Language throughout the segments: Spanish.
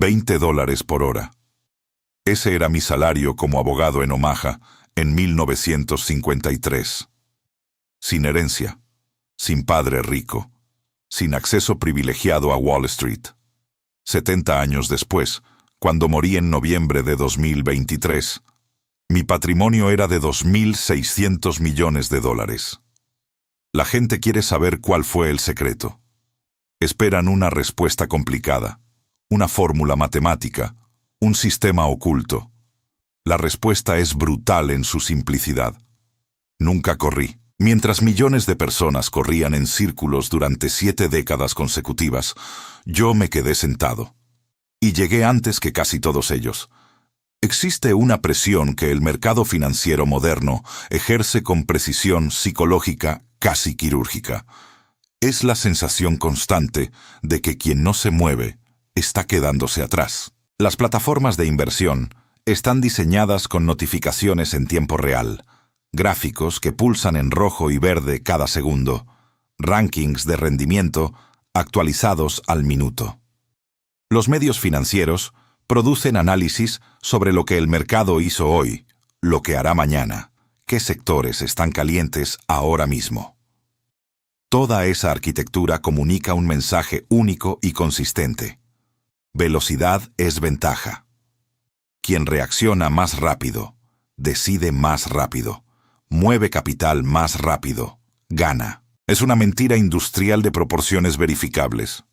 $20 por hora. Ese era mi salario como abogado en Omaha en 1953. Sin herencia, sin padre rico, sin acceso privilegiado a Wall Street. 70 años después, cuando morí en noviembre de 2023, mi patrimonio era de $2.600 millones. La gente quiere saber cuál fue el secreto. Esperan una respuesta complicada, una fórmula matemática, un sistema oculto. La respuesta es brutal en su simplicidad. Nunca corrí. Mientras millones de personas corrían en círculos durante 7 décadas consecutivas, yo me quedé sentado. Y llegué antes que casi todos ellos. Existe una presión que el mercado financiero moderno ejerce con precisión psicológica casi quirúrgica. Es la sensación constante de que quien no se mueve está quedándose atrás. Las plataformas de inversión están diseñadas con notificaciones en tiempo real, gráficos que pulsan en rojo y verde cada segundo, rankings de rendimiento actualizados al minuto. Los medios financieros producen análisis sobre lo que el mercado hizo hoy, lo que hará mañana, qué sectores están calientes ahora mismo. Toda esa arquitectura comunica un mensaje único y consistente. Velocidad es ventaja. Quien reacciona más rápido, decide más rápido, mueve capital más rápido, gana. Es una mentira industrial de proporciones verificables.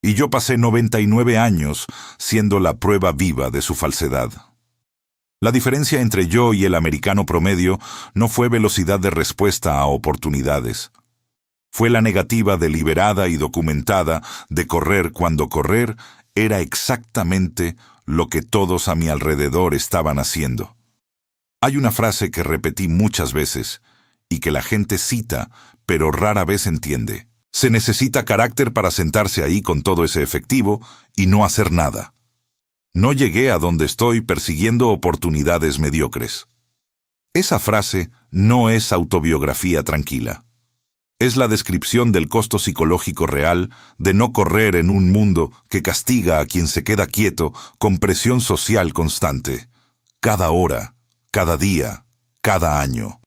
Y yo pasé 99 años siendo la prueba viva de su falsedad. La diferencia entre yo y el americano promedio no fue velocidad de respuesta a oportunidades. Fue la negativa deliberada y documentada de correr cuando correr era exactamente lo que todos a mi alrededor estaban haciendo. Hay una frase que repetí muchas veces y que la gente cita, pero rara vez entiende. Se necesita carácter para sentarse ahí con todo ese efectivo y no hacer nada. No llegué a donde estoy persiguiendo oportunidades mediocres. Esa frase no es autobiografía tranquila. Es la descripción del costo psicológico real de no correr en un mundo que castiga a quien se queda quieto con presión social constante. Cada hora, cada día, cada año.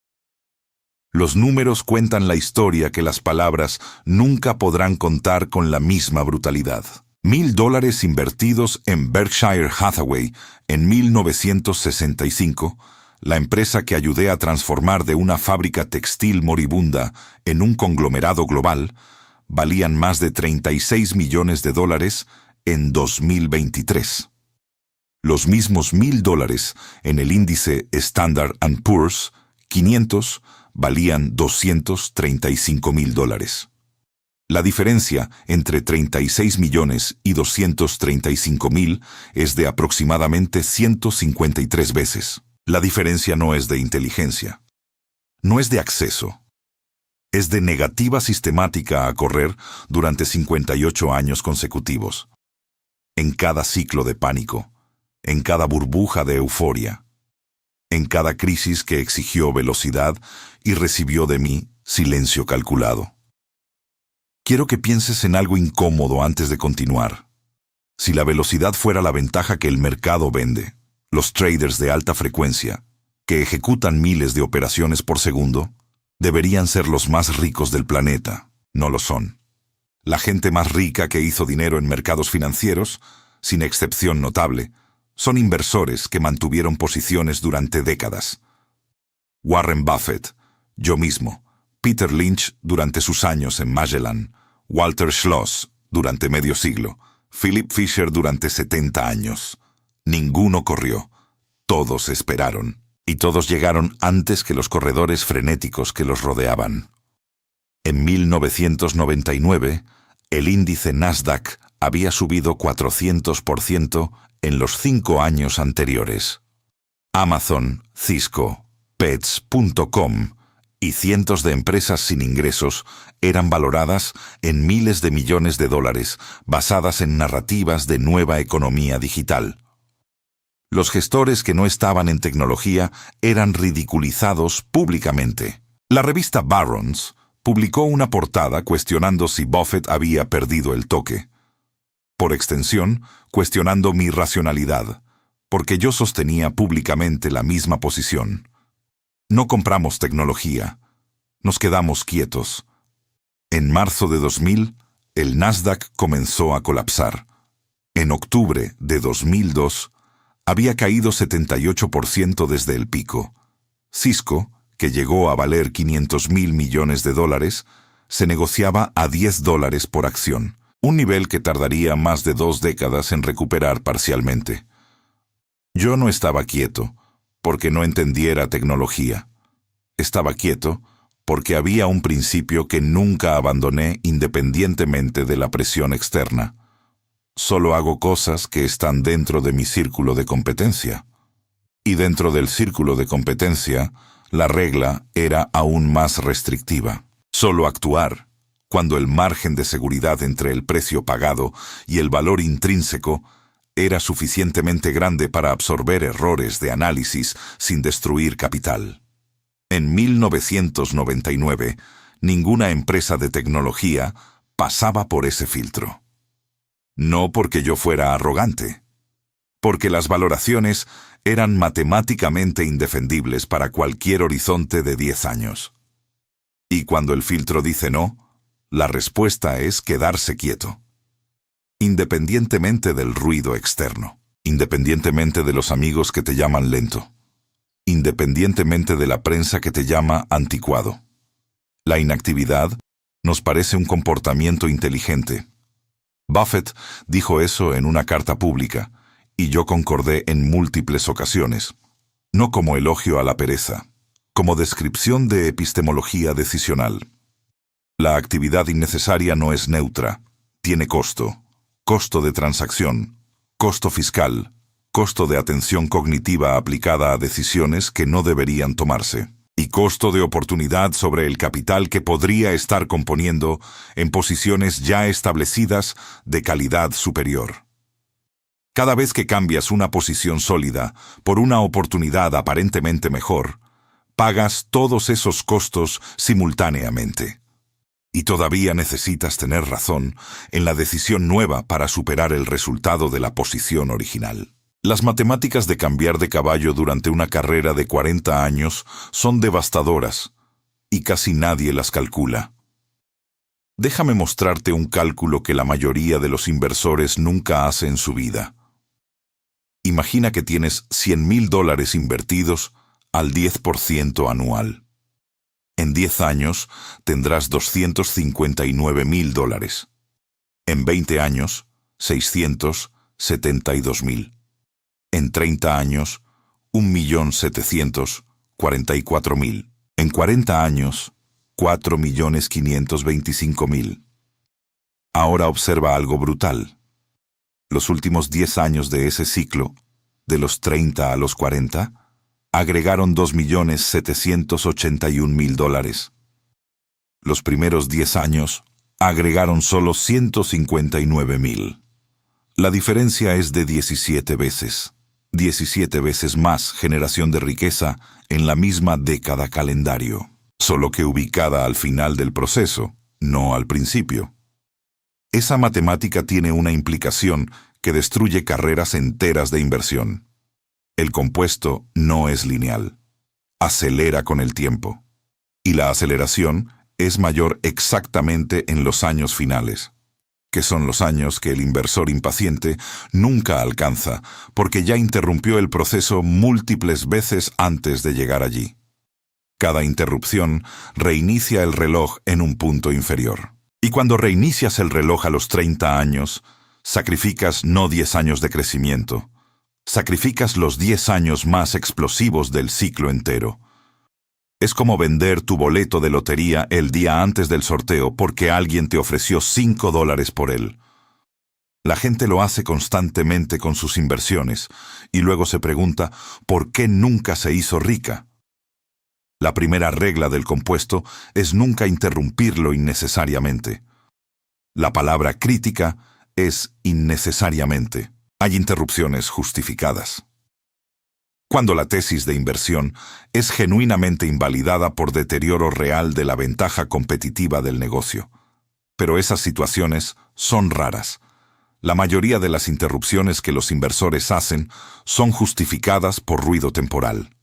Los números cuentan la historia que las palabras nunca podrán contar con la misma brutalidad. $1,000 invertidos en Berkshire Hathaway en 1965, la empresa que ayudé a transformar de una fábrica textil moribunda en un conglomerado global, valían más de $36 millones en 2023. Los mismos $1,000 en el índice Standard & Poor's 500 valían $235,000. La diferencia entre 36 millones y 235,000 es de aproximadamente 153 veces. La diferencia no es de inteligencia. No es de acceso. Es de negativa sistemática a correr durante 58 años consecutivos. En cada ciclo de pánico, en cada burbuja de euforia, en cada crisis que exigió velocidad y recibió de mí silencio calculado. Quiero que pienses en algo incómodo antes de continuar. Si la velocidad fuera la ventaja que el mercado vende, los traders de alta frecuencia, que ejecutan miles de operaciones por segundo, deberían ser los más ricos del planeta. No lo son. La gente más rica que hizo dinero en mercados financieros, sin excepción notable, son inversores que mantuvieron posiciones durante décadas. Warren Buffett, yo mismo, Peter Lynch durante sus años en Magellan, Walter Schloss durante medio siglo, Philip Fisher durante 70 años. Ninguno corrió, todos esperaron, y todos llegaron antes que los corredores frenéticos que los rodeaban. En 1999, el índice Nasdaq había subido 400% en los 5 años anteriores. Amazon, Cisco, Pets.com y cientos de empresas sin ingresos eran valoradas en miles de millones de dólares basadas en narrativas de nueva economía digital. Los gestores que no estaban en tecnología eran ridiculizados públicamente. La revista Barron's publicó una portada cuestionando si Buffett había perdido el toque. por extensión, cuestionando mi racionalidad, porque yo sostenía públicamente la misma posición. No compramos tecnología, nos quedamos quietos. En marzo de 2000, el Nasdaq comenzó a colapsar. En octubre de 2002, había caído 78% desde el pico. Cisco, que llegó a valer $500.000 millones, se negociaba a $10 por acción, un nivel que tardaría más de 2 décadas en recuperar parcialmente. Yo no estaba quieto, porque no entendiera tecnología. Estaba quieto porque había un principio que nunca abandoné independientemente de la presión externa. Solo hago cosas que están dentro de mi círculo de competencia. Y dentro del círculo de competencia, la regla era aún más restrictiva. Solo actuar cuando el margen de seguridad entre el precio pagado y el valor intrínseco era suficientemente grande para absorber errores de análisis sin destruir capital. En 1999, ninguna empresa de tecnología pasaba por ese filtro. No porque yo fuera arrogante, porque las valoraciones eran matemáticamente indefendibles para cualquier horizonte de 10 años. Y cuando el filtro dice no, la respuesta es quedarse quieto. Independientemente del ruido externo, independientemente de los amigos que te llaman lento, independientemente de la prensa que te llama anticuado. La inactividad nos parece un comportamiento inteligente. Buffett dijo eso en una carta pública, y yo concordé en múltiples ocasiones, no como elogio a la pereza, como descripción de epistemología decisional. La actividad innecesaria no es neutra, tiene costo, costo de transacción, costo fiscal, costo de atención cognitiva aplicada a decisiones que no deberían tomarse, y costo de oportunidad sobre el capital que podría estar componiendo en posiciones ya establecidas de calidad superior. Cada vez que cambias una posición sólida por una oportunidad aparentemente mejor, pagas todos esos costos simultáneamente. Y todavía necesitas tener razón en la decisión nueva para superar el resultado de la posición original. Las matemáticas de cambiar de caballo durante una carrera de 40 años son devastadoras, y casi nadie las calcula. Déjame mostrarte un cálculo que la mayoría de los inversores nunca hace en su vida. Imagina que tienes $100.000 invertidos al 10% anual. En 10 años tendrás $259.000. En 20 años, 672.000. En 30 años, 1.744.000. En 40 años, 4.525.000. Ahora observa algo brutal. Los últimos 10 años de ese ciclo, de los 30 a los 40, agregaron $2.781.000. Los primeros 10 años agregaron solo 159.000. La diferencia es de 17 veces. 17 veces más generación de riqueza en la misma década calendario, solo que ubicada al final del proceso, no al principio. Esa matemática tiene una implicación que destruye carreras enteras de inversión. El compuesto no es lineal. Acelera con el tiempo. Y la aceleración es mayor exactamente en los años finales, que son los años que el inversor impaciente nunca alcanza porque ya interrumpió el proceso múltiples veces antes de llegar allí. Cada interrupción reinicia el reloj en un punto inferior. Y cuando reinicias el reloj a los 30 años, sacrificas no 10 años de crecimiento, sacrificas los 10 años más explosivos del ciclo entero. Es como vender tu boleto de lotería el día antes del sorteo porque alguien te ofreció $5 por él. La gente lo hace constantemente con sus inversiones y luego se pregunta ¿por qué nunca se hizo rica? La primera regla del compuesto es nunca interrumpirlo innecesariamente. La palabra crítica es innecesariamente. Hay interrupciones justificadas. Cuando la tesis de inversión es genuinamente invalidada por deterioro real de la ventaja competitiva del negocio. Pero esas situaciones son raras. La mayoría de las interrupciones que los inversores hacen son justificadas por ruido temporal.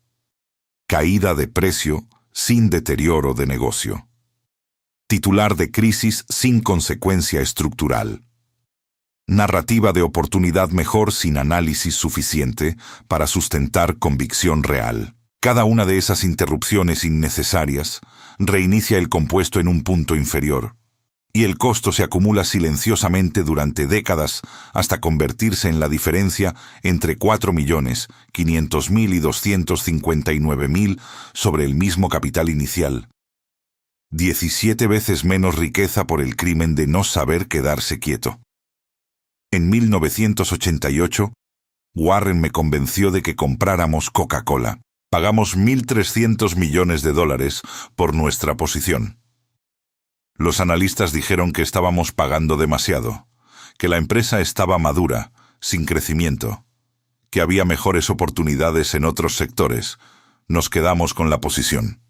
Caída de precio sin deterioro de negocio. Titular de crisis sin consecuencia estructural. Narrativa de oportunidad mejor sin análisis suficiente para sustentar convicción real. Cada una de esas interrupciones innecesarias reinicia el compuesto en un punto inferior, y el costo se acumula silenciosamente durante décadas hasta convertirse en la diferencia entre 4.500.000 y 259.000 sobre el mismo capital inicial. 17 veces menos riqueza por el crimen de no saber quedarse quieto. En 1988, Warren me convenció de que compráramos Coca-Cola. Pagamos $1.300 millones por nuestra posición. Los analistas dijeron que estábamos pagando demasiado, que la empresa estaba madura, sin crecimiento, que había mejores oportunidades en otros sectores. Nos quedamos con la posición.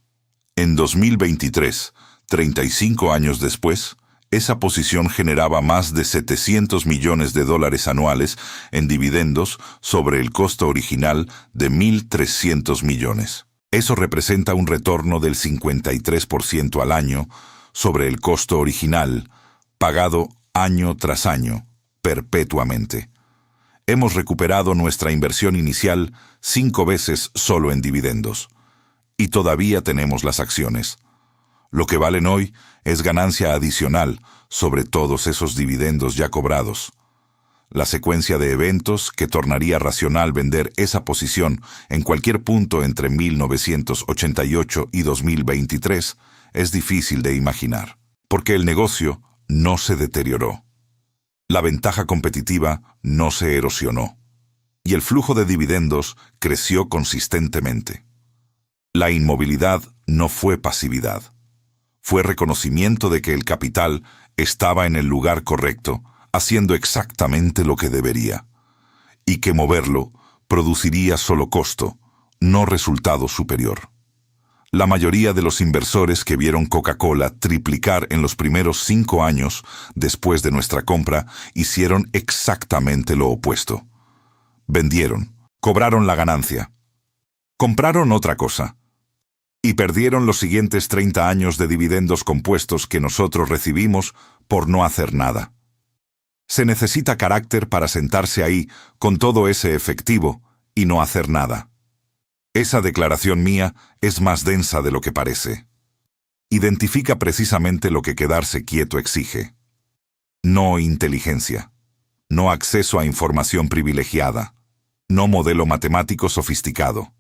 En 2023, 35 años después, esa posición generaba más de $700 millones anuales en dividendos sobre el costo original de $1.300 millones. Eso representa un retorno del 53% al año sobre el costo original, pagado año tras año, perpetuamente. Hemos recuperado nuestra inversión inicial 5 veces solo en dividendos. Y todavía tenemos las acciones. Lo que valen hoy es ganancia adicional sobre todos esos dividendos ya cobrados. La secuencia de eventos que tornaría racional vender esa posición en cualquier punto entre 1988 y 2023 es difícil de imaginar, porque el negocio no se deterioró. La ventaja competitiva no se erosionó, y el flujo de dividendos creció consistentemente. La inmovilidad no fue pasividad. Fue reconocimiento de que el capital estaba en el lugar correcto, haciendo exactamente lo que debería, y que moverlo produciría solo costo, no resultado superior. La mayoría de los inversores que vieron Coca-Cola triplicar en los primeros 5 años después de nuestra compra hicieron exactamente lo opuesto. Vendieron, cobraron la ganancia, compraron otra cosa, y perdieron los siguientes 30 años de dividendos compuestos que nosotros recibimos por no hacer nada. Se necesita carácter para sentarse ahí con todo ese efectivo y no hacer nada. Esa declaración mía es más densa de lo que parece. Identifica precisamente lo que quedarse quieto exige. No inteligencia, no acceso a información privilegiada, no modelo matemático sofisticado.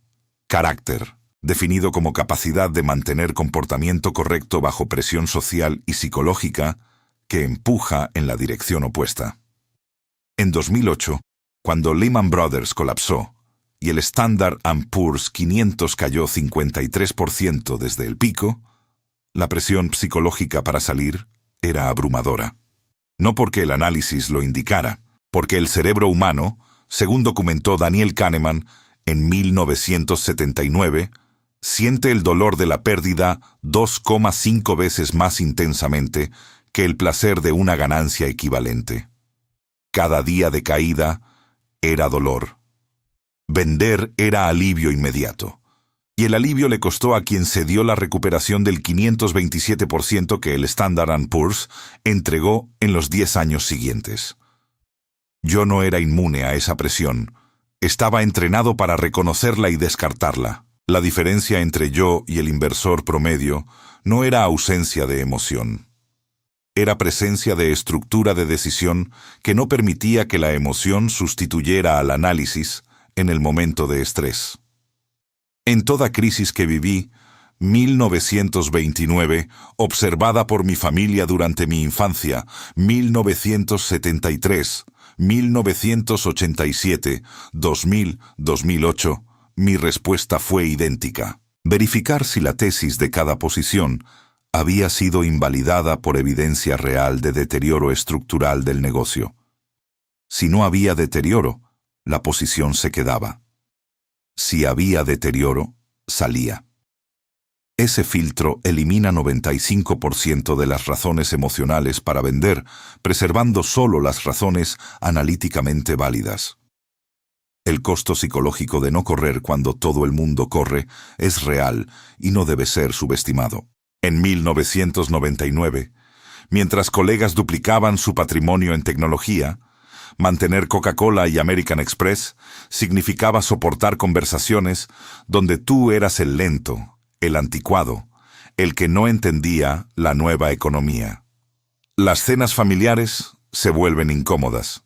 Carácter, definido como capacidad de mantener comportamiento correcto bajo presión social y psicológica que empuja en la dirección opuesta. En 2008, cuando Lehman Brothers colapsó y el Standard & Poor's 500 cayó 53% desde el pico, la presión psicológica para salir era abrumadora. No porque el análisis lo indicara, porque el cerebro humano, según documentó Daniel Kahneman en 1979, siente el dolor de la pérdida 2,5 veces más intensamente que el placer de una ganancia equivalente. Cada día de caída era dolor. Vender era alivio inmediato, y el alivio le costó a quien cedió la recuperación del 527% que el Standard & Poor's entregó en los 10 años siguientes. Yo no era inmune a esa presión. Estaba entrenado para reconocerla y descartarla. La diferencia entre yo y el inversor promedio no era ausencia de emoción. Era presencia de estructura de decisión que no permitía que la emoción sustituyera al análisis en el momento de estrés. En toda crisis que viví, 1929, observada por mi familia durante mi infancia, 1973, 1987, 2000, 2008, mi respuesta fue idéntica. Verificar si la tesis de cada posición había sido invalidada por evidencia real de deterioro estructural del negocio. Si no había deterioro, la posición se quedaba. Si había deterioro, salía. Ese filtro elimina 95% de las razones emocionales para vender, preservando solo las razones analíticamente válidas. El costo psicológico de no correr cuando todo el mundo corre es real y no debe ser subestimado. En 1999, mientras colegas duplicaban su patrimonio en tecnología, mantener Coca-Cola y American Express significaba soportar conversaciones donde tú eras el lento, el anticuado, el que no entendía la nueva economía. Las cenas familiares se vuelven incómodas.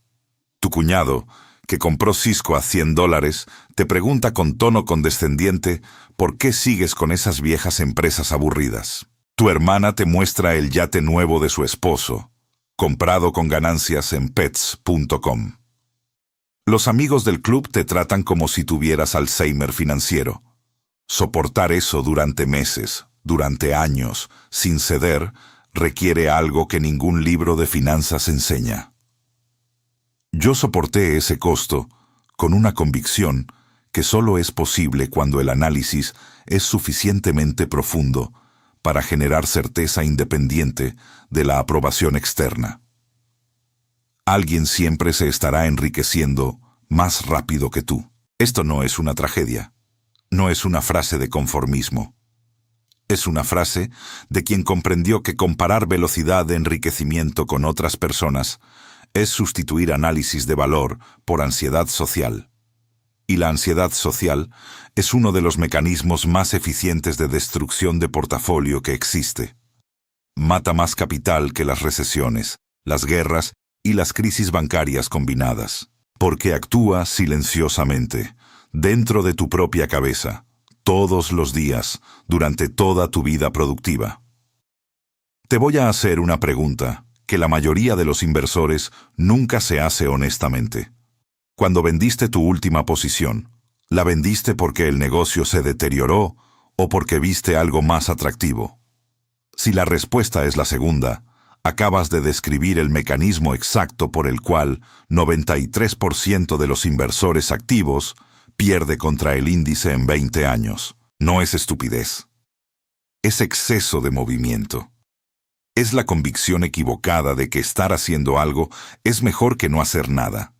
Tu cuñado, que compró Cisco a $100, te pregunta con tono condescendiente por qué sigues con esas viejas empresas aburridas. Tu hermana te muestra el yate nuevo de su esposo, comprado con ganancias en pets.com. Los amigos del club te tratan como si tuvieras Alzheimer financiero. Soportar eso durante meses, durante años, sin ceder, requiere algo que ningún libro de finanzas enseña. Yo soporté ese costo con una convicción que solo es posible cuando el análisis es suficientemente profundo para generar certeza independiente de la aprobación externa. Alguien siempre se estará enriqueciendo más rápido que tú. Esto no es una tragedia. No es una frase de conformismo. Es una frase de quien comprendió que comparar velocidad de enriquecimiento con otras personas es sustituir análisis de valor por ansiedad social. Y la ansiedad social es uno de los mecanismos más eficientes de destrucción de portafolio que existe. Mata más capital que las recesiones, las guerras y las crisis bancarias combinadas, porque actúa silenciosamente, dentro de tu propia cabeza, todos los días, durante toda tu vida productiva. Te voy a hacer una pregunta que la mayoría de los inversores nunca se hace honestamente. Cuando vendiste tu última posición, ¿la vendiste porque el negocio se deterioró o porque viste algo más atractivo? Si la respuesta es la segunda, acabas de describir el mecanismo exacto por el cual 93% de los inversores activos pierde contra el índice en 20 años. No es estupidez. Es exceso de movimiento. Es la convicción equivocada de que estar haciendo algo es mejor que no hacer nada.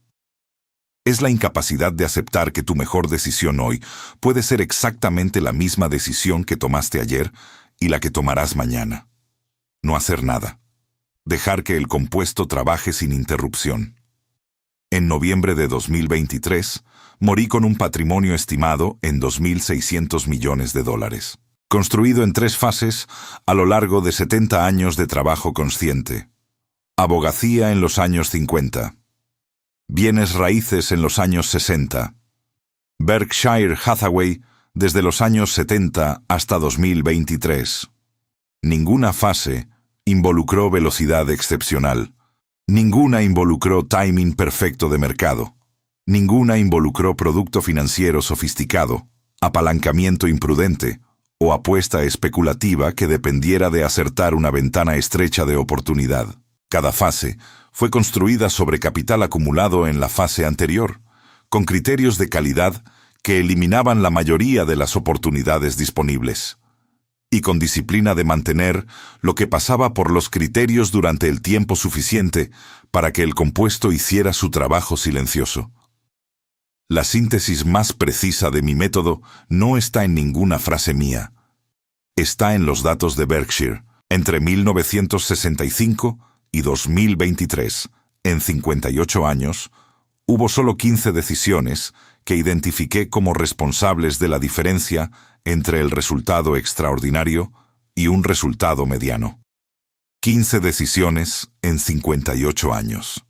Es la incapacidad de aceptar que tu mejor decisión hoy puede ser exactamente la misma decisión que tomaste ayer y la que tomarás mañana. No hacer nada. Dejar que el compuesto trabaje sin interrupción. En noviembre de 2023, morí con un patrimonio estimado en $2.600 millones, construido en 3 fases a lo largo de 70 años de trabajo consciente. Abogacía en los años 50. Bienes raíces en los años 60. Berkshire Hathaway desde los años 70 hasta 2023. Ninguna fase involucró velocidad excepcional. Ninguna involucró timing perfecto de mercado. Ninguna involucró producto financiero sofisticado, apalancamiento imprudente o apuesta especulativa que dependiera de acertar una ventana estrecha de oportunidad. Cada fase fue construida sobre capital acumulado en la fase anterior, con criterios de calidad que eliminaban la mayoría de las oportunidades disponibles, y con disciplina de mantener lo que pasaba por los criterios durante el tiempo suficiente para que el compuesto hiciera su trabajo silencioso. La síntesis más precisa de mi método no está en ninguna frase mía. Está en los datos de Berkshire. Entre 1965 y 2023, en 58 años, hubo solo 15 decisiones que identifiqué como responsables de la diferencia entre el resultado extraordinario y un resultado mediano. 15 decisiones en 58 años.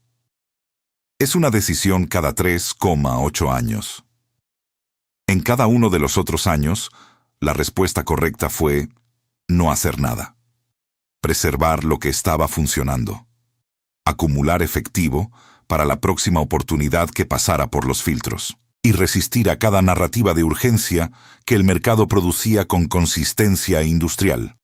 Es una decisión cada 3,8 años. En cada uno de los otros años, la respuesta correcta fue no hacer nada. Preservar lo que estaba funcionando. Acumular efectivo para la próxima oportunidad que pasara por los filtros. Y resistir a cada narrativa de urgencia que el mercado producía con consistencia industrial.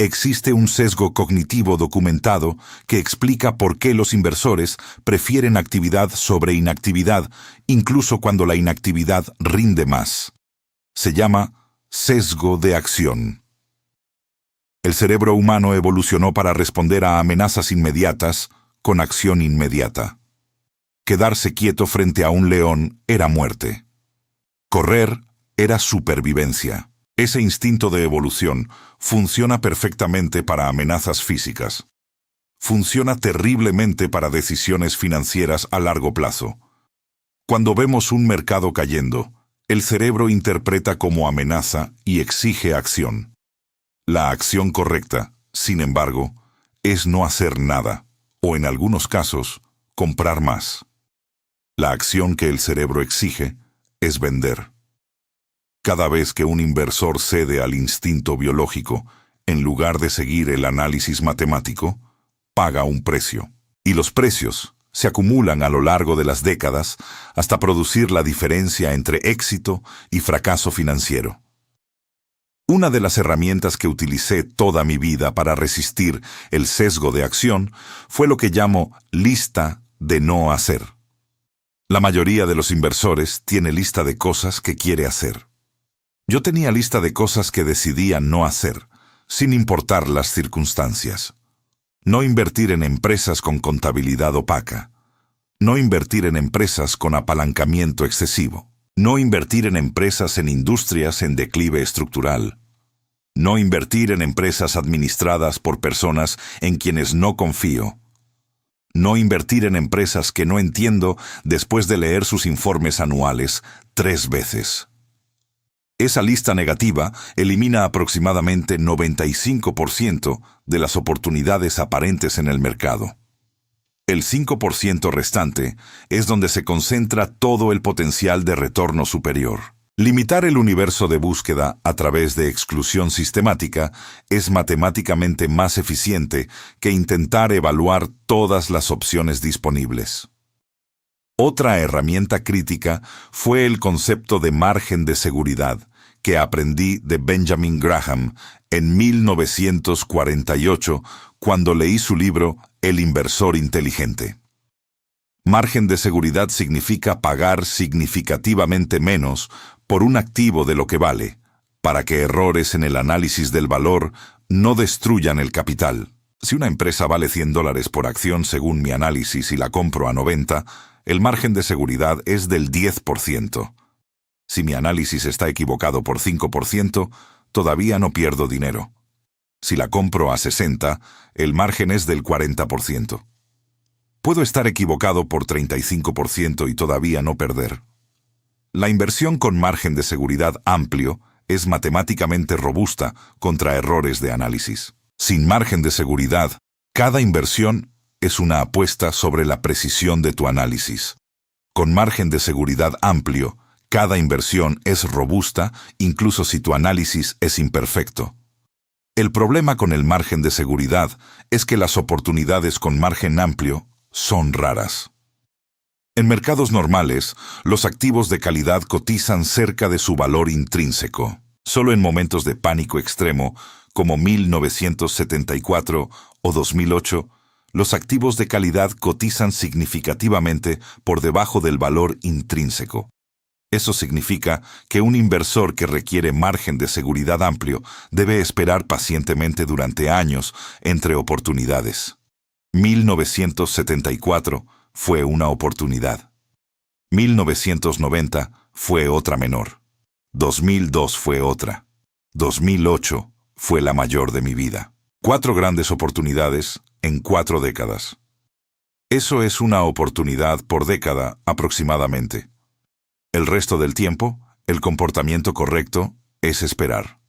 Existe un sesgo cognitivo documentado que explica por qué los inversores prefieren actividad sobre inactividad, incluso cuando la inactividad rinde más. Se llama Sesgo de acción. El cerebro humano evolucionó para responder a amenazas inmediatas con acción inmediata. Quedarse quieto frente a un león era muerte. Correr era supervivencia. Ese instinto de evolución funciona perfectamente para amenazas físicas. Funciona terriblemente para decisiones financieras a largo plazo. Cuando vemos un mercado cayendo, el cerebro interpreta como amenaza y exige acción. La acción correcta, sin embargo, es no hacer nada, o en algunos casos, comprar más. La acción que el cerebro exige es vender. Cada vez que un inversor cede al instinto biológico, en lugar de seguir el análisis matemático, paga un precio. Y los precios se acumulan a lo largo de las décadas hasta producir la diferencia entre éxito y fracaso financiero. Una de las herramientas que utilicé toda mi vida para resistir el sesgo de acción fue lo que llamo lista de no hacer. La mayoría de los inversores tiene lista de cosas que quiere hacer. Yo tenía lista de cosas que decidía no hacer, sin importar las circunstancias. No invertir en empresas con contabilidad opaca. No invertir en empresas con apalancamiento excesivo. No invertir en empresas en industrias en declive estructural. No invertir en empresas administradas por personas en quienes no confío. No invertir en empresas que no entiendo después de leer sus informes anuales 3 veces. Esa lista negativa elimina aproximadamente 95% de las oportunidades aparentes en el mercado. El 5% restante es donde se concentra todo el potencial de retorno superior. Limitar el universo de búsqueda a través de exclusión sistemática es matemáticamente más eficiente que intentar evaluar todas las opciones disponibles. Otra herramienta crítica fue el concepto de margen de seguridad, que aprendí de Benjamin Graham en 1948 cuando leí su libro El inversor inteligente. Margen de seguridad significa pagar significativamente menos por un activo de lo que vale, para que errores en el análisis del valor no destruyan el capital. Si una empresa vale $100 por acción según mi análisis y la compro a 90, el margen de seguridad es del 10%. Si mi análisis está equivocado por 5%, todavía no pierdo dinero. Si la compro a 60, el margen es del 40%. Puedo estar equivocado por 35% y todavía no perder. La inversión con margen de seguridad amplio es matemáticamente robusta contra errores de análisis. Sin margen de seguridad, cada inversión es una apuesta sobre la precisión de tu análisis. Con margen de seguridad amplio, cada inversión es robusta incluso si tu análisis es imperfecto. El problema con el margen de seguridad es que las oportunidades con margen amplio son raras. En mercados normales, los activos de calidad cotizan cerca de su valor intrínseco. Solo en momentos de pánico extremo, como 1974 o 2008, los activos de calidad cotizan significativamente por debajo del valor intrínseco. Eso significa que un inversor que requiere margen de seguridad amplio debe esperar pacientemente durante años entre oportunidades. 1974 fue una oportunidad. 1990 fue otra menor. 2002 fue otra. 2008 fue la mayor de mi vida. 4 grandes oportunidades en 4 décadas. Eso es una oportunidad por década aproximadamente. El resto del tiempo, el comportamiento correcto es esperar.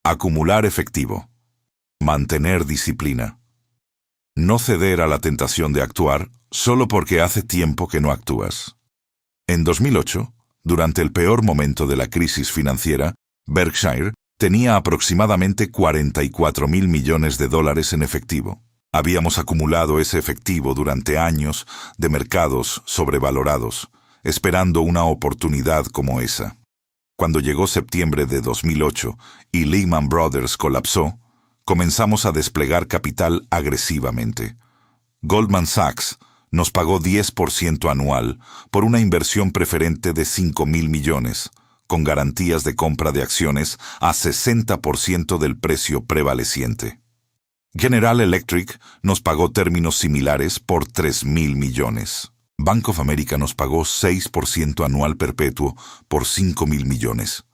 Acumular efectivo. Mantener disciplina. No ceder a la tentación de actuar solo porque hace tiempo que no actúas. En 2008, durante el peor momento de la crisis financiera, Berkshire tenía aproximadamente $44,000 millones en efectivo. Habíamos acumulado ese efectivo durante años de mercados sobrevalorados, esperando una oportunidad como esa. Cuando llegó septiembre de 2008 y Lehman Brothers colapsó, comenzamos a desplegar capital agresivamente. Goldman Sachs nos pagó 10% anual por una inversión preferente de $5,000 millones, con garantías de compra de acciones a 60% del precio prevaleciente. General Electric nos pagó términos similares por 3.000 millones. Bank of America nos pagó 6% anual perpetuo por 5.000 millones,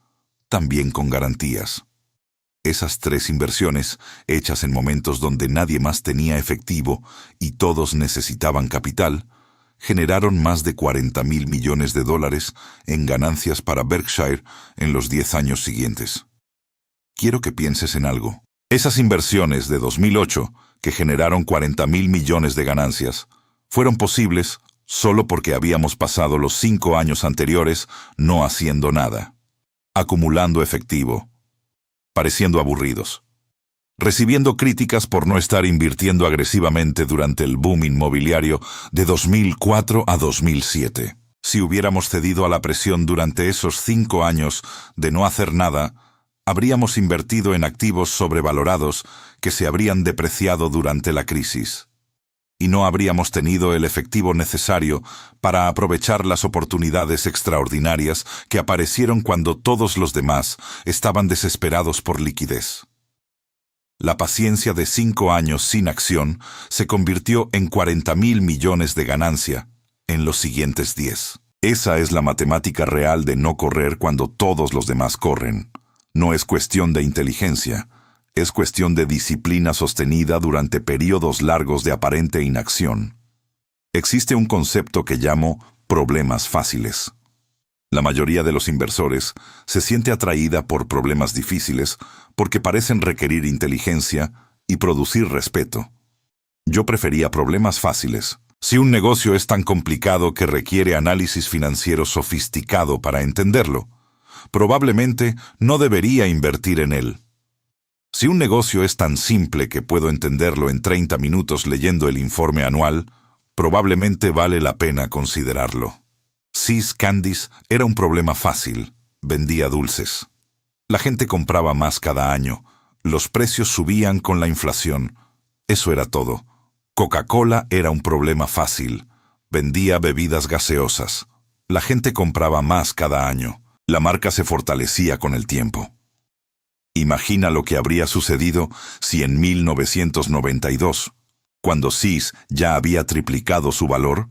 también con garantías. Esas tres inversiones, hechas en momentos donde nadie más tenía efectivo y todos necesitaban capital, generaron más de 40.000 millones de dólares en ganancias para Berkshire en los 10 años siguientes. Quiero que pienses en algo. Esas inversiones de 2008, que generaron 40.000 millones de ganancias, fueron posibles solo porque habíamos pasado los 5 años anteriores no haciendo nada, acumulando efectivo, pareciendo aburridos, recibiendo críticas por no estar invirtiendo agresivamente durante el boom inmobiliario de 2004 a 2007. Si hubiéramos cedido a la presión durante esos 5 años de no hacer nada, habríamos invertido en activos sobrevalorados que se habrían depreciado durante la crisis, y no habríamos tenido el efectivo necesario para aprovechar las oportunidades extraordinarias que aparecieron cuando todos los demás estaban desesperados por liquidez. La paciencia de 5 años sin acción se convirtió en 40.000 millones de ganancia en los siguientes 10. Esa es la matemática real de no correr cuando todos los demás corren. No es cuestión de inteligencia, es cuestión de disciplina sostenida durante periodos largos de aparente inacción. Existe un concepto que llamo problemas fáciles. La mayoría de los inversores se siente atraída por problemas difíciles porque parecen requerir inteligencia y producir respeto. Yo prefería problemas fáciles. Si un negocio es tan complicado que requiere análisis financiero sofisticado para entenderlo, probablemente no debería invertir en él. Si un negocio es tan simple que puedo entenderlo en 30 minutos leyendo el informe anual, probablemente vale la pena considerarlo. See's Candies era un problema fácil. Vendía dulces. La gente compraba más cada año. Los precios subían con la inflación. Eso era todo. Coca-Cola era un problema fácil. Vendía bebidas gaseosas. La gente compraba más cada año. La marca se fortalecía con el tiempo. Imagina lo que habría sucedido si en 1992, cuando See's ya había triplicado su valor,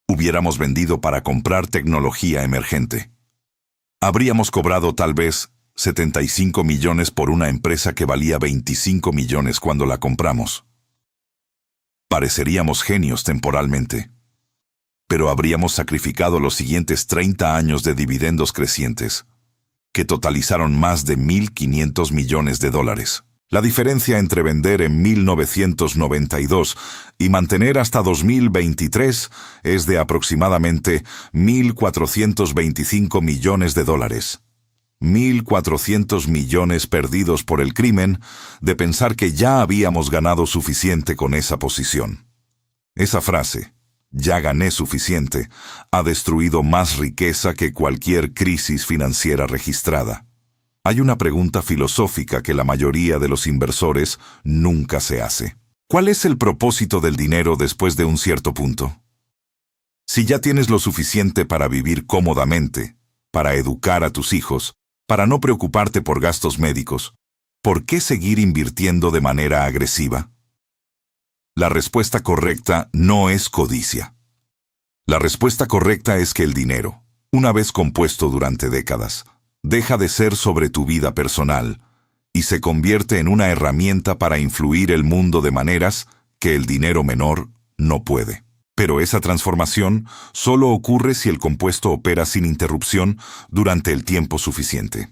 hubiéramos vendido para comprar tecnología emergente. Habríamos cobrado tal vez 75 millones por una empresa que valía 25 millones cuando la compramos. Pareceríamos genios temporalmente, pero habríamos sacrificado los siguientes 30 años de dividendos crecientes, que totalizaron más de 1.500 millones de dólares. La diferencia entre vender en 1992 y mantener hasta 2023 es de aproximadamente 1.425 millones de dólares. 1.400 millones perdidos por el crimen de pensar que ya habíamos ganado suficiente con esa posición. Esa frase, "ya gané suficiente", ha destruido más riqueza que cualquier crisis financiera registrada. Hay una pregunta filosófica que la mayoría de los inversores nunca se hace. ¿Cuál es el propósito del dinero después de un cierto punto? Si ya tienes lo suficiente para vivir cómodamente, para educar a tus hijos, para no preocuparte por gastos médicos, ¿por qué seguir invirtiendo de manera agresiva? La respuesta correcta no es codicia. La respuesta correcta es que el dinero, una vez compuesto durante décadas, deja de ser sobre tu vida personal y se convierte en una herramienta para influir el mundo de maneras que el dinero menor no puede. Pero esa transformación solo ocurre si el compuesto opera sin interrupción durante el tiempo suficiente.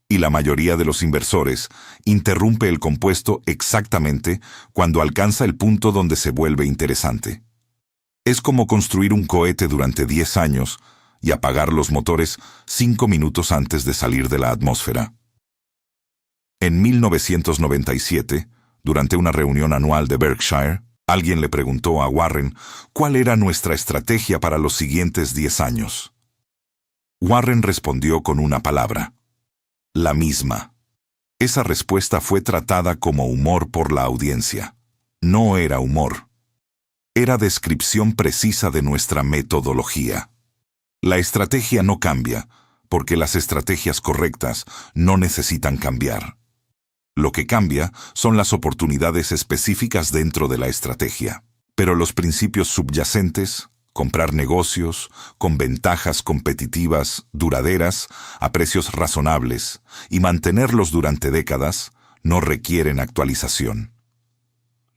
Y la mayoría de los inversores interrumpe el compuesto exactamente cuando alcanza el punto donde se vuelve interesante. Es como construir un cohete durante 10 años y apagar los motores 5 minutos antes de salir de la atmósfera. En 1997, durante una reunión anual de Berkshire, alguien le preguntó a Warren cuál era nuestra estrategia para los siguientes 10 años. Warren respondió con una palabra: la misma. Esa respuesta fue tratada como humor por la audiencia. No era humor. Era descripción precisa de nuestra metodología. La estrategia no cambia, porque las estrategias correctas no necesitan cambiar. Lo que cambia son las oportunidades específicas dentro de la estrategia. Pero los principios subyacentes, comprar negocios con ventajas competitivas duraderas a precios razonables y mantenerlos durante décadas, no requieren actualización.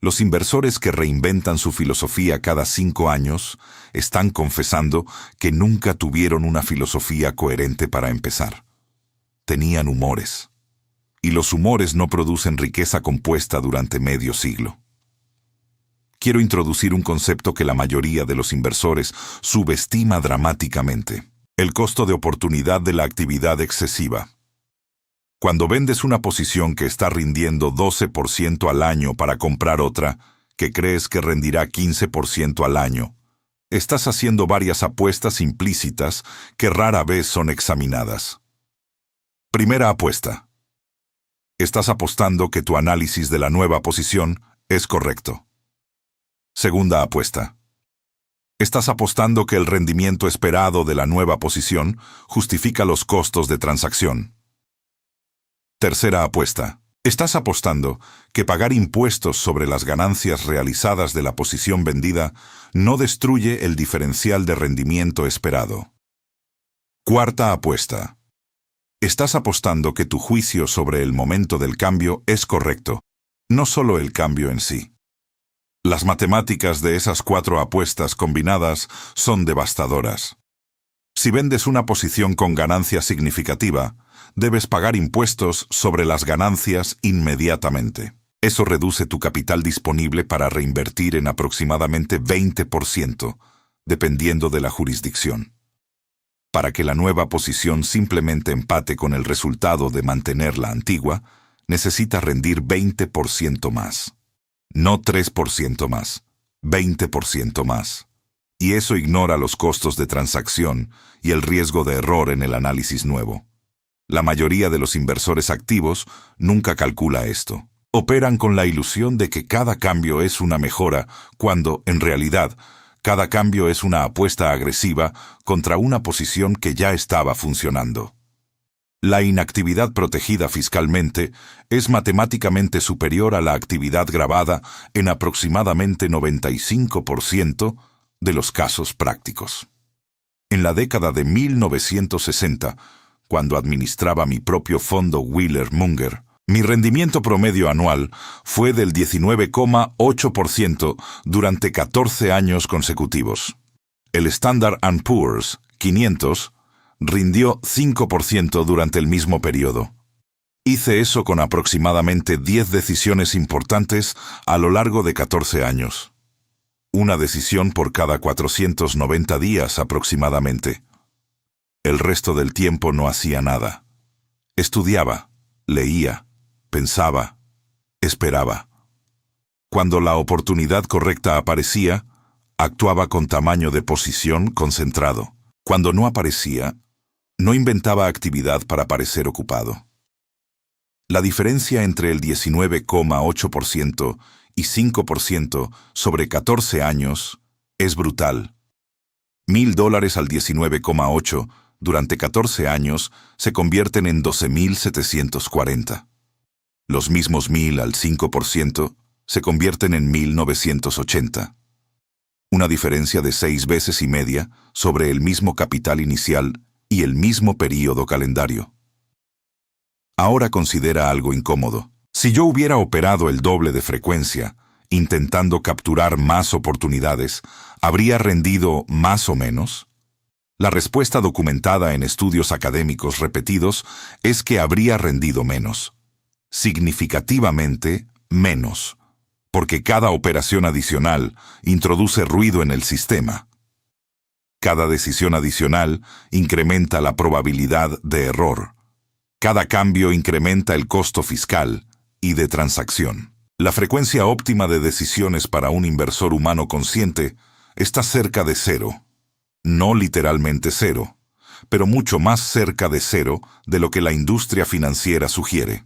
Los inversores que reinventan su filosofía cada 5 años están confesando que nunca tuvieron una filosofía coherente para empezar. Tenían humores. Y los humores no producen riqueza compuesta durante medio siglo. Quiero introducir un concepto que la mayoría de los inversores subestima dramáticamente: el costo de oportunidad de la actividad excesiva. Cuando vendes una posición que está rindiendo 12% al año para comprar otra, que crees que rendirá 15% al año, estás haciendo varias apuestas implícitas que rara vez son examinadas. Primera apuesta. Estás apostando que tu análisis de la nueva posición es correcto. Segunda apuesta. Estás apostando que el rendimiento esperado de la nueva posición justifica los costos de transacción. Tercera apuesta. Estás apostando que pagar impuestos sobre las ganancias realizadas de la posición vendida no destruye el diferencial de rendimiento esperado. Cuarta apuesta. Estás apostando que tu juicio sobre el momento del cambio es correcto, no solo el cambio en sí. Las matemáticas de esas 4 apuestas combinadas son devastadoras. Si vendes una posición con ganancia significativa, debes pagar impuestos sobre las ganancias inmediatamente. Eso reduce tu capital disponible para reinvertir en aproximadamente 20%, dependiendo de la jurisdicción. Para que la nueva posición simplemente empate con el resultado de mantener la antigua, necesita rendir 20% más. No 3% más, 20% más. Y eso ignora los costos de transacción y el riesgo de error en el análisis nuevo. La mayoría de los inversores activos nunca calcula esto. Operan con la ilusión de que cada cambio es una mejora, cuando, en realidad, cada cambio es una apuesta agresiva contra una posición que ya estaba funcionando. La inactividad protegida fiscalmente es matemáticamente superior a la actividad gravada en aproximadamente 95% de los casos prácticos. En la década de 1960, cuando administraba mi propio fondo Wheeler Munger, mi rendimiento promedio anual fue del 19,8% durante 14 años consecutivos. El Standard & Poor's 500 rindió 5% durante el mismo periodo. Hice eso con aproximadamente 10 decisiones importantes a lo largo de 14 años. Una decisión por cada 490 días aproximadamente. El resto del tiempo no hacía nada. Estudiaba, leía, pensaba, esperaba. Cuando la oportunidad correcta aparecía, actuaba con tamaño de posición concentrado. Cuando no aparecía, no inventaba actividad para parecer ocupado. La diferencia entre el 19,8% y 5% sobre 14 años es brutal. $1,000 al 19,8 durante 14 años se convierten en 12.740. Los mismos 1,000 al 5% se convierten en 1,980. Una diferencia de 6 veces y media sobre el mismo capital inicial y el mismo período calendario. Ahora considera algo incómodo. Si yo hubiera operado el doble de frecuencia, intentando capturar más oportunidades, ¿habría rendido más o menos? La respuesta documentada en estudios académicos repetidos es que habría rendido menos. Significativamente menos, porque cada operación adicional introduce ruido en el sistema. Cada decisión adicional incrementa la probabilidad de error. Cada cambio incrementa el costo fiscal y de transacción. La frecuencia óptima de decisiones para un inversor humano consciente está cerca de 0. No literalmente 0, pero mucho más cerca de 0 de lo que la industria financiera sugiere.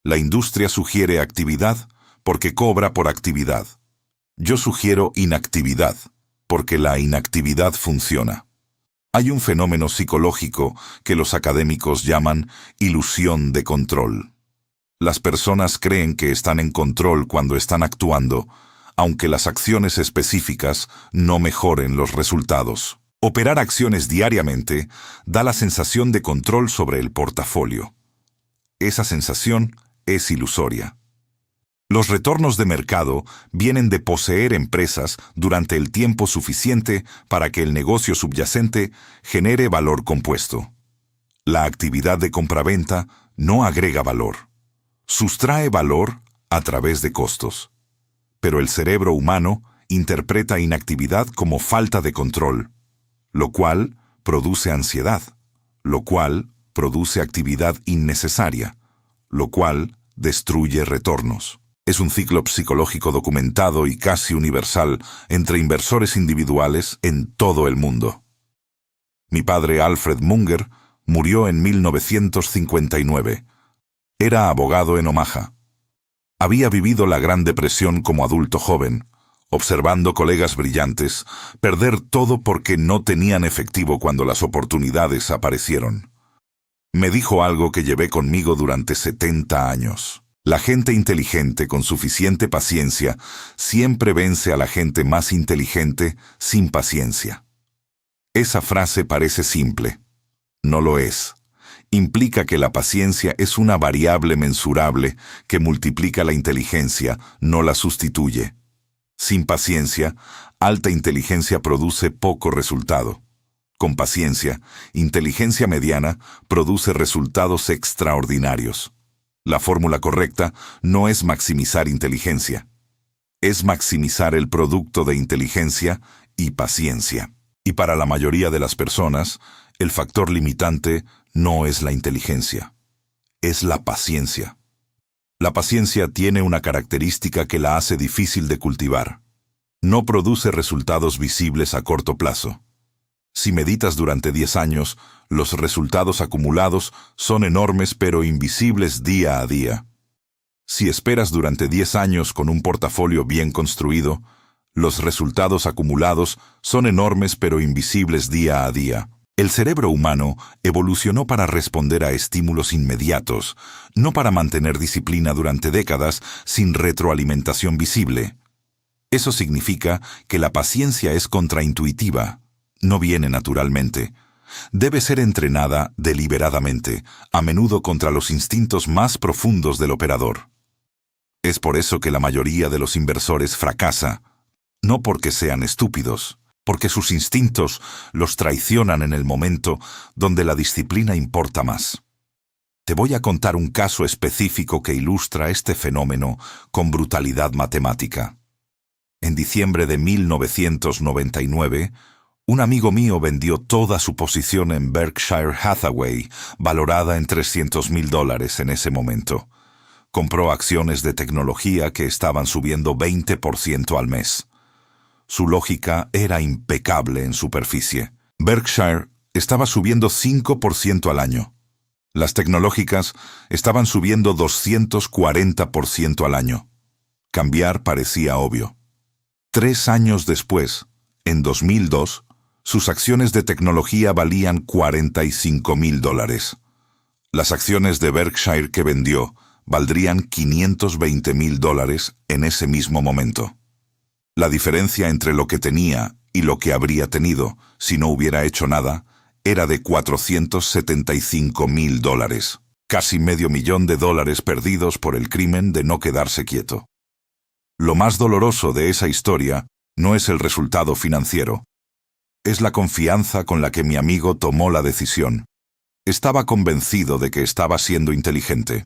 La industria sugiere actividad porque cobra por actividad. Yo sugiero inactividad porque la inactividad funciona. Hay un fenómeno psicológico que los académicos llaman ilusión de control. Las personas creen que están en control cuando están actuando, aunque las acciones específicas no mejoren los resultados. Operar acciones diariamente da la sensación de control sobre el portafolio. Esa sensación es ilusoria. Los retornos de mercado vienen de poseer empresas durante el tiempo suficiente para que el negocio subyacente genere valor compuesto. La actividad de compraventa no agrega valor. Sustrae valor a través de costos. Pero el cerebro humano interpreta inactividad como falta de control, lo cual produce ansiedad, lo cual produce actividad innecesaria, lo cual destruye retornos. Es un ciclo psicológico documentado y casi universal entre inversores individuales en todo el mundo. Mi padre Alfred Munger murió en 1959. Era abogado en Omaha. Había vivido la Gran Depresión como adulto joven, observando colegas brillantes perder todo porque no tenían efectivo cuando las oportunidades aparecieron. Me dijo algo que llevé conmigo durante 70 años. La gente inteligente con suficiente paciencia siempre vence a la gente más inteligente sin paciencia. Esa frase parece simple. No lo es. Implica que la paciencia es una variable mensurable que multiplica la inteligencia, no la sustituye. Sin paciencia, alta inteligencia produce poco resultado. Con paciencia, inteligencia mediana produce resultados extraordinarios. La fórmula correcta no es maximizar inteligencia. Es maximizar el producto de inteligencia y paciencia. Y para la mayoría de las personas, el factor limitante no es la inteligencia, es la paciencia. La paciencia tiene una característica que la hace difícil de cultivar. No produce resultados visibles a corto plazo. Si meditas durante 10 años, los resultados acumulados son enormes pero invisibles día a día. Si esperas durante 10 años con un portafolio bien construido, los resultados acumulados son enormes pero invisibles día a día. El cerebro humano evolucionó para responder a estímulos inmediatos, no para mantener disciplina durante décadas sin retroalimentación visible. Eso significa que la paciencia es contraintuitiva. No viene naturalmente. Debe ser entrenada deliberadamente, a menudo contra los instintos más profundos del operador. Es por eso que la mayoría de los inversores fracasa, no porque sean estúpidos, porque sus instintos los traicionan en el momento donde la disciplina importa más. Te voy a contar un caso específico que ilustra este fenómeno con brutalidad matemática. En diciembre de 1999, un amigo mío vendió toda su posición en Berkshire Hathaway, valorada en $300,000 en ese momento. Compró acciones de tecnología que estaban subiendo 20% al mes. Su lógica era impecable en superficie. Berkshire estaba subiendo 5% al año. Las tecnológicas estaban subiendo 240% al año. Cambiar parecía obvio. 3 años después, en 2002, sus acciones de tecnología valían $45,000. Las acciones de Berkshire que vendió valdrían $520,000 en ese mismo momento. La diferencia entre lo que tenía y lo que habría tenido si no hubiera hecho nada era de $475,000, casi $500,000 perdidos por el crimen de no quedarse quieto. Lo más doloroso de esa historia no es el resultado financiero. Es la confianza con la que mi amigo tomó la decisión. Estaba convencido de que estaba siendo inteligente.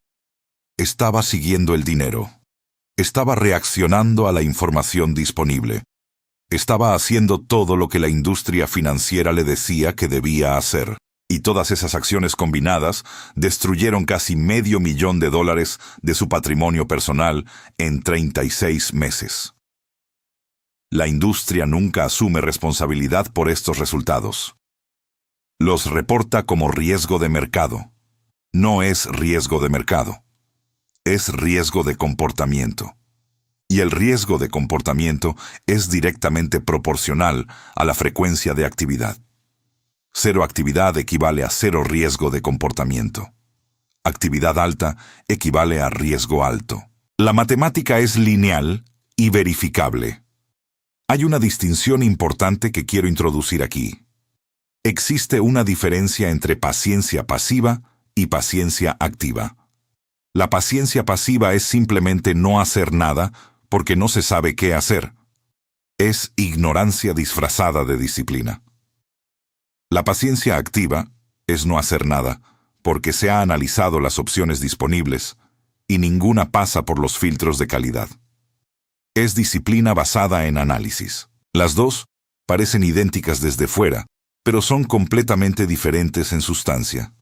Estaba siguiendo el dinero. Estaba reaccionando a la información disponible. Estaba haciendo todo lo que la industria financiera le decía que debía hacer. Y todas esas acciones combinadas destruyeron casi $500,000 de su patrimonio personal en 36 meses. La industria nunca asume responsabilidad por estos resultados. Los reporta como riesgo de mercado. No es riesgo de mercado. Es riesgo de comportamiento. Y el riesgo de comportamiento es directamente proporcional a la frecuencia de actividad. Cero actividad equivale a cero riesgo de comportamiento. Actividad alta equivale a riesgo alto. La matemática es lineal y verificable. Hay una distinción importante que quiero introducir aquí. Existe una diferencia entre paciencia pasiva y paciencia activa. La paciencia pasiva es simplemente no hacer nada porque no se sabe qué hacer. Es ignorancia disfrazada de disciplina. La paciencia activa es no hacer nada porque se ha analizado las opciones disponibles y ninguna pasa por los filtros de calidad. Es disciplina basada en análisis. Las dos parecen idénticas desde fuera, pero son completamente diferentes en sustancia.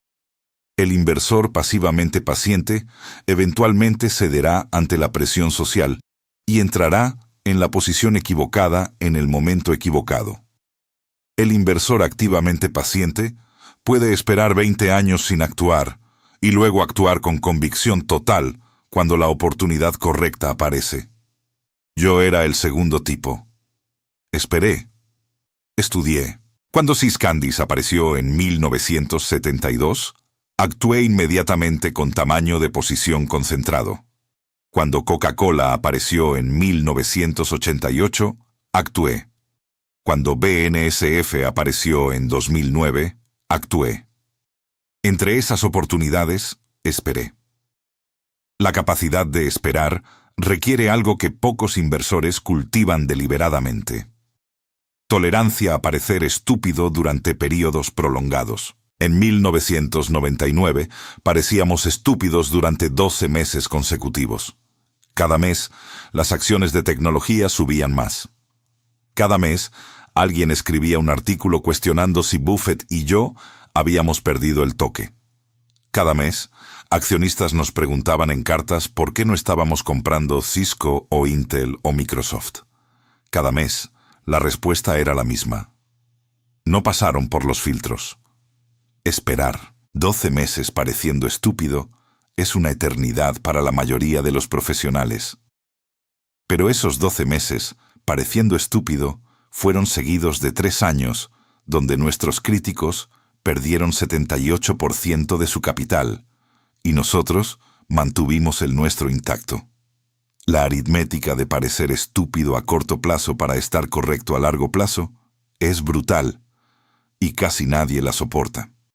El inversor pasivamente paciente eventualmente cederá ante la presión social y entrará en la posición equivocada en el momento equivocado. El inversor activamente paciente puede esperar 20 años sin actuar y luego actuar con convicción total cuando la oportunidad correcta aparece. Yo era el segundo tipo. Esperé. Estudié. Cuando Syscandies apareció en 1972, actué inmediatamente con tamaño de posición concentrado. Cuando Coca-Cola apareció en 1988, actué. Cuando BNSF apareció en 2009, actué. Entre esas oportunidades, esperé. La capacidad de esperar requiere algo que pocos inversores cultivan deliberadamente. Tolerancia a parecer estúpido durante períodos prolongados. En 1999, parecíamos estúpidos durante 12 meses consecutivos. Cada mes, las acciones de tecnología subían más. Cada mes, alguien escribía un artículo cuestionando si Buffett y yo habíamos perdido el toque. Cada mes, accionistas nos preguntaban en cartas por qué no estábamos comprando Cisco o Intel o Microsoft. Cada mes, la respuesta era la misma. No pasaron por los filtros. Esperar 12 meses pareciendo estúpido es una eternidad para la mayoría de los profesionales. Pero esos 12 meses, pareciendo estúpido, fueron seguidos de 3 años, donde nuestros críticos perdieron 78% de su capital, y nosotros mantuvimos el nuestro intacto. La aritmética de parecer estúpido a corto plazo para estar correcto a largo plazo es brutal, y casi nadie la soporta.